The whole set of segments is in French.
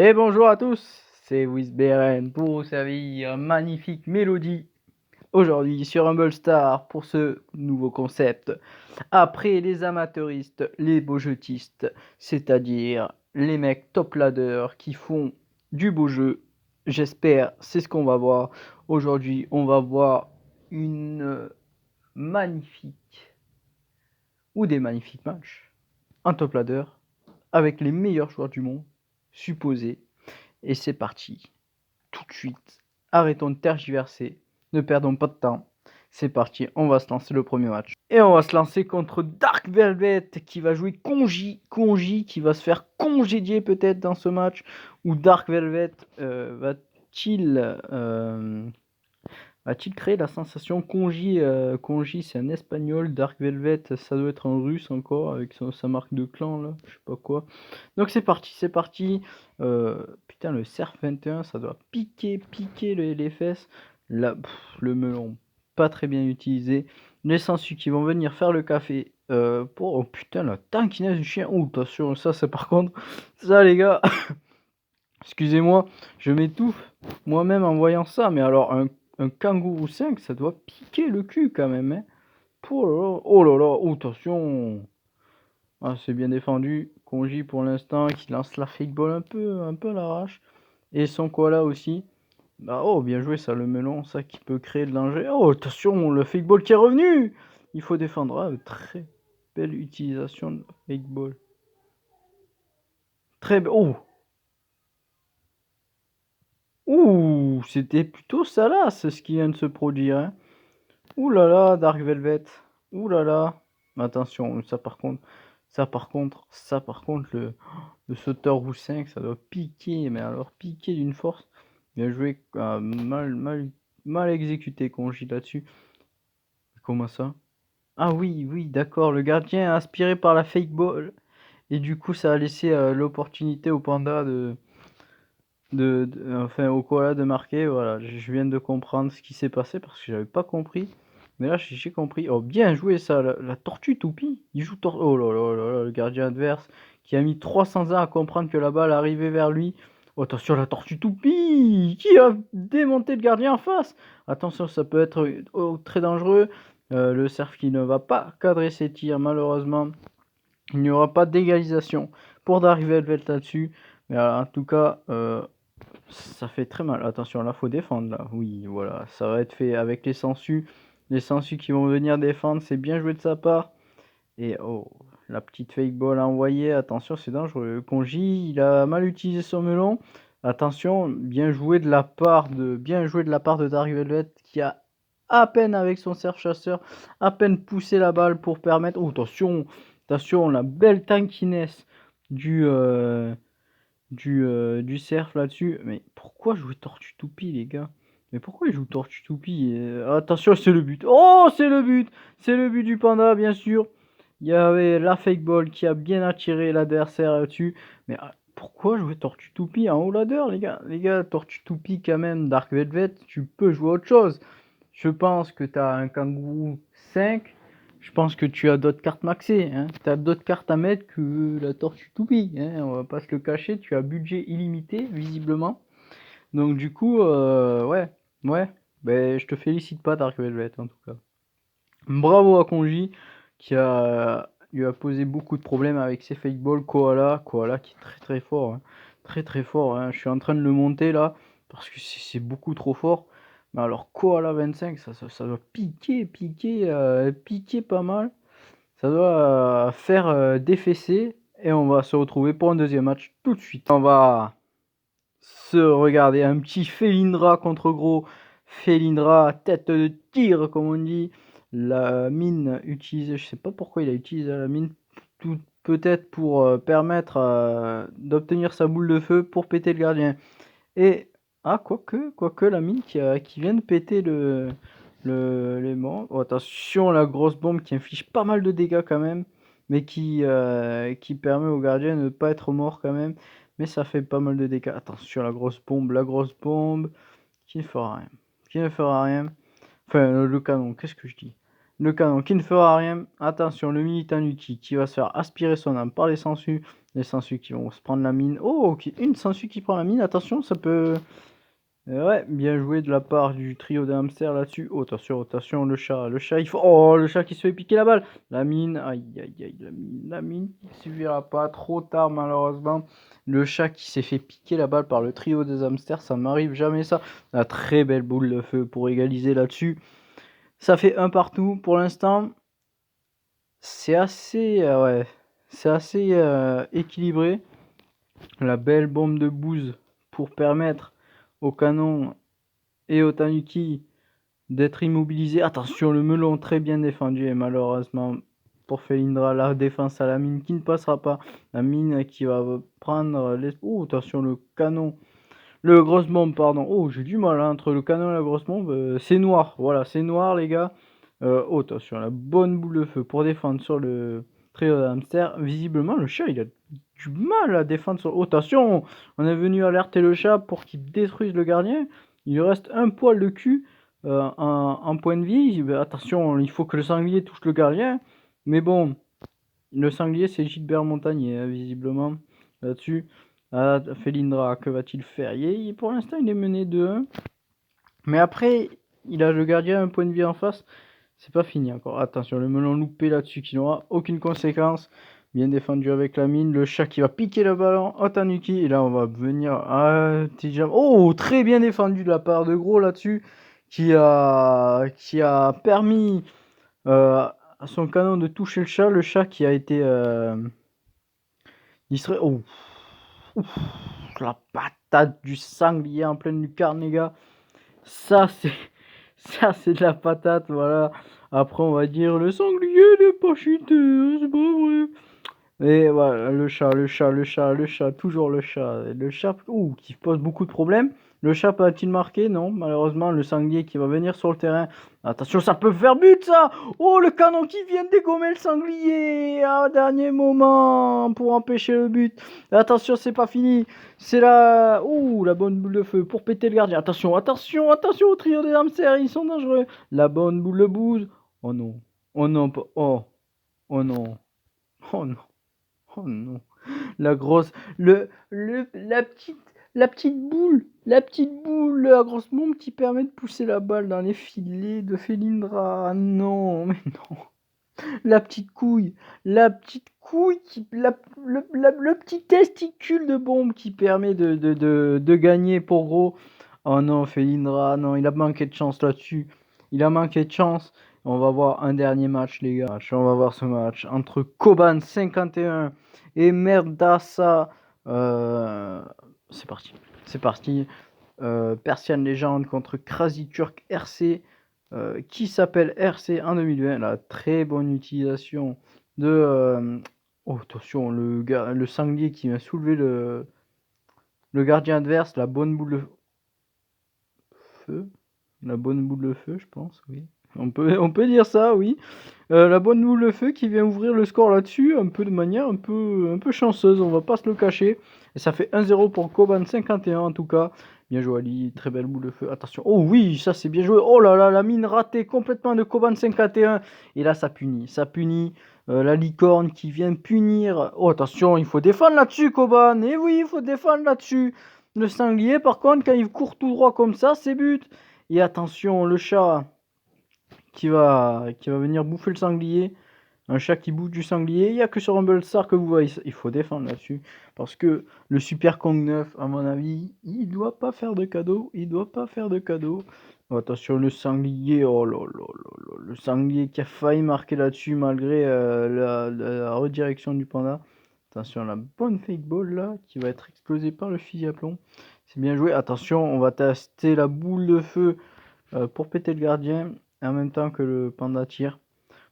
Et bonjour à tous, c'est Wisberen pour vous servir magnifique mélodie aujourd'hui sur Humble Star pour ce nouveau concept. Après les amateuristes, les beaux jeutistes, c'est-à-dire les mecs top ladder qui font du beau jeu, j'espère, c'est ce qu'on va voir. Aujourd'hui, on va voir une magnifique ou des magnifiques matchs, un top ladder avec les meilleurs joueurs du monde, supposés. Et c'est parti, tout de suite. Arrêtons de tergiverser, ne perdons pas de temps. C'est parti, on va se lancer le premier match. Et on va se lancer contre Dark Velvet qui va jouer Konji qui va se faire congédier peut-être dans ce match. Ou Dark Velvet va-t-il créer la sensation Konji c'est un espagnol, Dark Velvet ça doit être un russe encore avec sa marque de clan là, je sais pas quoi. Donc c'est parti. Putain, le Surf 21 ça doit piquer les fesses. Là, le melon pas très bien utilisé. Les sangsues qui vont venir faire le café pour... Oh putain, la tankiness du chien. Oh attention, ça c'est par contre... Ça les gars, excusez-moi, je m'étouffe moi-même en voyant ça. Mais alors un kangourou 5 ça doit piquer le cul quand même hein. Oh là là, oh attention. Ah, c'est bien défendu. Konji pour l'instant qui lance la fake ball un peu à l'arrache. Et son koala aussi. Bah, oh, bien joué ça, le melon, ça qui peut créer de danger. Oh, attention, le fake ball qui est revenu. Il faut défendre. Ah, très belle utilisation de fake ball. Très belle. Oh. Ouh, c'était plutôt salace ce qui vient de se produire. Hein. Ouh là là, Dark Velvet. Ouh là là. Attention, ça par contre, le sauteur rouge 5, ça doit piquer, mais alors piquer d'une force. Bien joué, mal exécuté Konji là-dessus. Comment ça? Ah oui, d'accord, le gardien aspiré par la fake ball. Et du coup, ça a laissé l'opportunité au panda enfin au koala de marquer. Voilà, je viens de comprendre ce qui s'est passé parce que j'avais pas compris. Mais là, j'ai compris. Oh, bien joué ça, la tortue toupie. Il joue oh là là là là, le gardien adverse qui a mis 300 ans à comprendre que la balle arrivait vers lui. Oh, attention, la tortue toupie qui a démonté le gardien en face. Attention, ça peut être très dangereux. Le cerf qui ne va pas cadrer ses tirs, malheureusement. Il n'y aura pas d'égalisation pour Dark Velvet là-dessus. Mais en tout cas, ça fait très mal. Attention, là, faut défendre. Là. Oui, voilà. Ça va être fait avec les sangsues. Les sangsues qui vont venir défendre. C'est bien joué de sa part. Et oh, la petite fake ball envoyée. Attention, c'est dangereux. Konji, il a mal utilisé son melon. Attention, bien joué de la part de Dark Velvet qui a à peine avec son cerf chasseur, à peine poussé la balle pour permettre. Oh, attention, la belle tankiness du cerf là-dessus. Mais pourquoi jouer Tortue Toupie, les gars? Mais pourquoi il joue Tortue Toupie? Attention, c'est le but. Oh, c'est le but! C'est le but du panda, bien sûr. Il y avait la fake ball qui a bien attiré l'adversaire là-dessus. Mais pourquoi jouer Tortue Toupie en haut ladder, les gars? Les gars, Tortue Toupie, quand même, Dark Velvet, tu peux jouer autre chose. Je pense que tu as un kangourou 5. Je pense que tu as d'autres cartes maxées. Hein. Tu as d'autres cartes à mettre que la tortue toupie. Hein. On va pas se le cacher. Tu as budget illimité, visiblement. Donc, du coup, ouais. Ben, je te félicite pas, Dark Velvet, en tout cas. Bravo à Konji, lui a posé beaucoup de problèmes avec ses fake balls. Koala qui est très très fort. Hein. Très fort. Hein. Je suis en train de le monter là, parce que c'est beaucoup trop fort. Mais alors, Koala 25, ça doit piquer pas mal. Ça doit faire défaisser. Et on va se retrouver pour un deuxième match tout de suite. On va se regarder un petit Felindra contre gros Felindra, tête de tigre comme on dit. La mine utilisée, je sais pas pourquoi il a utilisé la mine, peut-être pour permettre d'obtenir sa boule de feu pour péter le gardien. Et quoique la mine qui vient de péter les morts. Oh, attention, la grosse bombe qui inflige pas mal de dégâts quand même, mais qui permet au gardien de ne pas être mort quand même. Mais ça fait pas mal de dégâts. Attention, la grosse bombe qui ne fera rien. Enfin, le canon, qu'est-ce que je dis? Le canon qui ne fera rien. Attention, le militant Nuki qui va se faire aspirer son âme par les sangsues. Les sangsues qui vont se prendre la mine. Oh, une sangsue qui prend la mine. Attention, ça peut... ouais, bien joué de la part du trio des hamsters là-dessus. Oh, attention, le chat, il faut... Oh, le chat qui se fait piquer la balle. La mine, aïe, la mine qui ne suffira pas, trop tard malheureusement. Le chat qui s'est fait piquer la balle par le trio des hamsters, ça m'arrive jamais ça. La très belle boule de feu pour égaliser là-dessus. Ça fait un partout pour l'instant. C'est assez, ouais, c'est assez équilibré. La belle bombe de bouse pour permettre au canon et au tanuki d'être immobilisé. Attention, le melon très bien défendu et malheureusement pour Felindra, la défense à la mine qui ne passera pas. La mine qui va prendre les... Oh, attention, le canon. Le grosse bombe, pardon. Oh, j'ai du mal hein, entre le canon et la grosse bombe. C'est noir. Voilà, c'est noir, les gars. Oh, attention, la bonne boule de feu pour défendre sur le trio de hamster. Visiblement, le chat, il a du mal à défendre sur... Oh, attention, on est venu alerter le chat pour qu'il détruise le gardien. Il lui reste un poil de cul en point de vie. Attention, il faut que le sanglier touche le gardien. Mais bon, le sanglier, c'est Gilbert Montagnier, hein, visiblement, là-dessus. Ah, Felindra, que va-t-il faire? Pour l'instant, il est mené 2-1. Mais après, il a le gardien un point de vie en face. C'est pas fini encore. Attention, le melon loupé là-dessus qui n'aura aucune conséquence. Bien défendu avec la mine. Le chat qui va piquer le ballon au tanuki. Et là, on va venir à Tijam. Oh, très bien défendu de la part de Gros là-dessus. Qui a permis à son canon de toucher le chat. Le chat qui a été... il serait... Oh, ouf, la patate du sanglier en pleine lucarne, les gars. Ça, c'est de la patate, voilà. Après, on va dire, le sanglier n'est pas chuté, c'est pas vrai. Et voilà, le chat, toujours le chat. Le chat, qui pose beaucoup de problèmes. Le chat peut-il marquer? Non, malheureusement, le sanglier qui va venir sur le terrain. Attention, ça peut faire but, ça! Oh, le canon qui vient de dégommer le sanglier à dernier moment pour empêcher le but. Attention, c'est pas fini. C'est la... Ouh, la bonne boule de feu pour péter le gardien. Attention au trio des hamsters, ils sont dangereux. La bonne boule de bouse. Oh non. Oh non, oh non. Oh non. Oh non, la grosse, la petite boule, la grosse bombe qui permet de pousser la balle dans les filets de Felindra. Ah non, mais non. La petite couille, le petit testicule de bombe qui permet de gagner pour Gros. Oh non, Felindra, non, il a manqué de chance là-dessus. Il a manqué de chance. On va voir un dernier match, les gars. On va voir ce match entre Koban 51 et Merdassa. C'est parti. C'est parti. Persian Legend contre Crazy Turk RC. Qui s'appelle RC en 2020. La très bonne utilisation de... oh, attention, le sanglier qui vient soulever le gardien adverse. La bonne boule de feu. La bonne boule de feu, je pense, oui. On peut dire ça, oui. La bonne boule de feu qui vient ouvrir le score là-dessus, un peu de manière un peu chanceuse, on va pas se le cacher. Et ça fait 1-0 pour Koban 51 en tout cas. Bien joué Ali, très belle boule de feu. Attention, oh oui, ça c'est bien joué. Oh là là, la mine ratée complètement de Koban 51. Et là ça punit. La licorne qui vient punir. Oh attention, il faut défendre là-dessus Koban. Et oui, il faut défendre là-dessus. Le sanglier par contre, quand il court tout droit comme ça, c'est but. Et attention, le chat qui va venir bouffer le sanglier. Un chat qui bouffe du sanglier. Il n'y a que sur Rumble Star que vous voyez. Il faut défendre là-dessus. Parce que le Super Kong 9, à mon avis, il doit pas faire de cadeau. Oh, attention, le sanglier. Oh là là là. Le sanglier qui a failli marquer là-dessus malgré la redirection du panda. Attention, la bonne fake ball là qui va être explosée par le fusil à plomb. C'est bien joué. Attention, on va tester la boule de feu pour péter le gardien en même temps que le panda tire.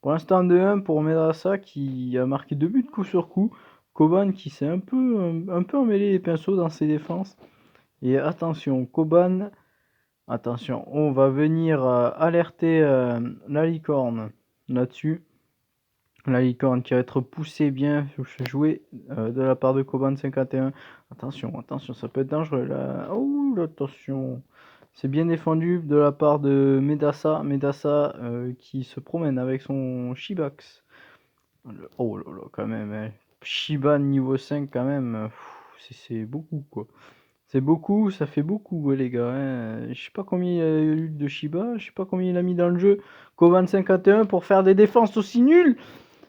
Pour l'instant 2-1 pour Medrasa qui a marqué 2 buts coup sur coup. Koban qui s'est un peu emmêlé les pinceaux dans ses défenses. Et attention, Koban, attention, on va venir alerter la licorne là-dessus. La licorne qui va être poussée bien jouée de la part de Koban 51. Attention, ça peut être dangereux là. Oh, attention. C'est bien défendu de la part de Medasa. Qui se promène avec son Shibax. Oh là là, quand même. Shiba niveau 5 quand même, c'est beaucoup quoi. C'est beaucoup, ça fait beaucoup les gars, hein. Je sais pas combien il a eu de Shiba, je sais pas combien il a mis dans le jeu. Koban 51 pour faire des défenses aussi nulles.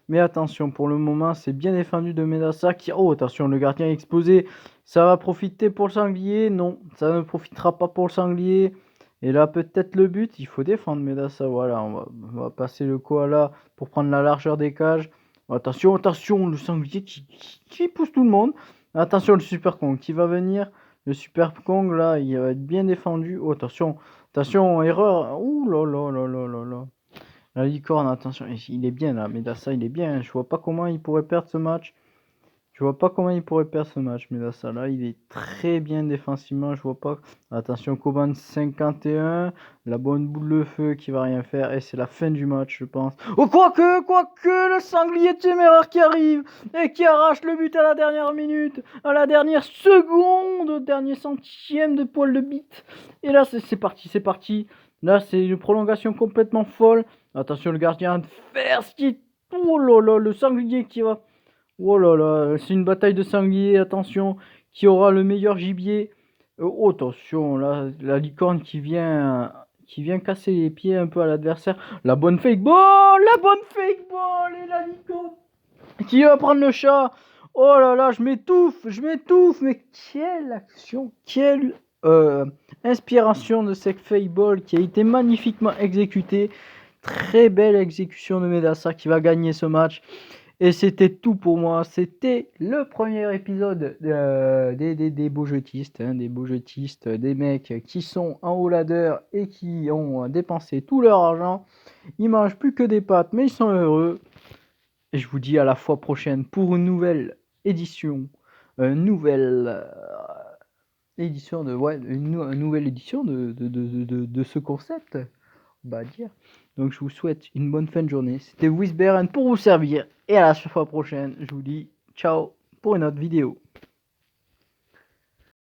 Mais attention, pour le moment, c'est bien défendu de Medasa qui... Oh, attention, le gardien est exposé. Ça va profiter pour le sanglier. Non, ça ne profitera pas pour le sanglier. Et là, peut-être le but. Il faut défendre Medasa. Voilà, on va passer le koala pour prendre la largeur des cages. Attention, attention, le sanglier qui pousse tout le monde. Attention, le Super Kong qui va venir. Le Super Kong, là, il va être bien défendu. Oh, attention, attention, erreur. Ouh là là là là là là. La licorne, attention, il est bien là, Medasa, il est bien. Je vois pas comment il pourrait perdre ce match. Je vois pas comment il pourrait perdre ce match, Medasa. Là, il est très bien défensivement. Je vois pas. Attention, Koban 51. La bonne boule de feu qui va rien faire. Et c'est la fin du match, je pense. Oh, quoique, le sanglier téméraire qui arrive et qui arrache le but à la dernière minute, à la dernière seconde, au dernier centième de poil de bite. Et là, c'est parti, c'est parti. Là, c'est une prolongation complètement folle. Attention, le gardien de fer, oh là là, le sanglier qui va. Oh là là, c'est une bataille de sangliers, attention, qui aura le meilleur gibier. Oh, attention, là, la licorne qui vient casser les pieds un peu à l'adversaire. La bonne fake ball, et la licorne qui va prendre le chat. Oh là là, je m'étouffe, mais quelle action, quelle inspiration de cette fake ball qui a été magnifiquement exécutée. Très belle exécution de Medasa qui va gagner ce match. Et c'était tout pour moi. C'était le premier épisode des beaux jetistes, hein, des mecs qui sont en haut ladder et qui ont dépensé tout leur argent. Ils mangent plus que des pâtes, mais ils sont heureux. Et je vous dis à la fois prochaine pour une nouvelle édition, une nouvelle édition une nouvelle édition de ce concept, on va dire. Donc je vous souhaite une bonne fin de journée. C'était Whisberen pour vous servir. Et à la fois prochaine, je vous dis ciao pour une autre vidéo.